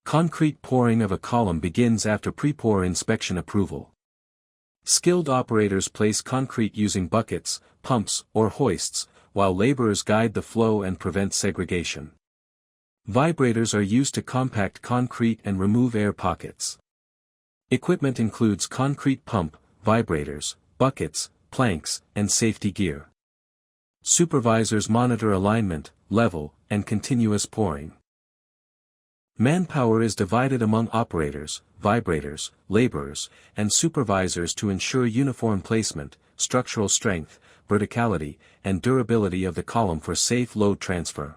Concrete pouring of a column begins after pre-pour inspection approval. Skilled operators place concrete using buckets, pumps, or hoists, while laborers guide the flow and prevent segregation. Vibrators are used to compact concrete and remove air pockets. Equipment includes concrete pump, vibrators, buckets, planks, and safety gear. Supervisors monitor alignment, level, and continuous pouring. Manpower is divided among operators, vibrators, laborers, and supervisors to ensure uniform placement, structural strength, verticality, and durability of the column for safe load transfer.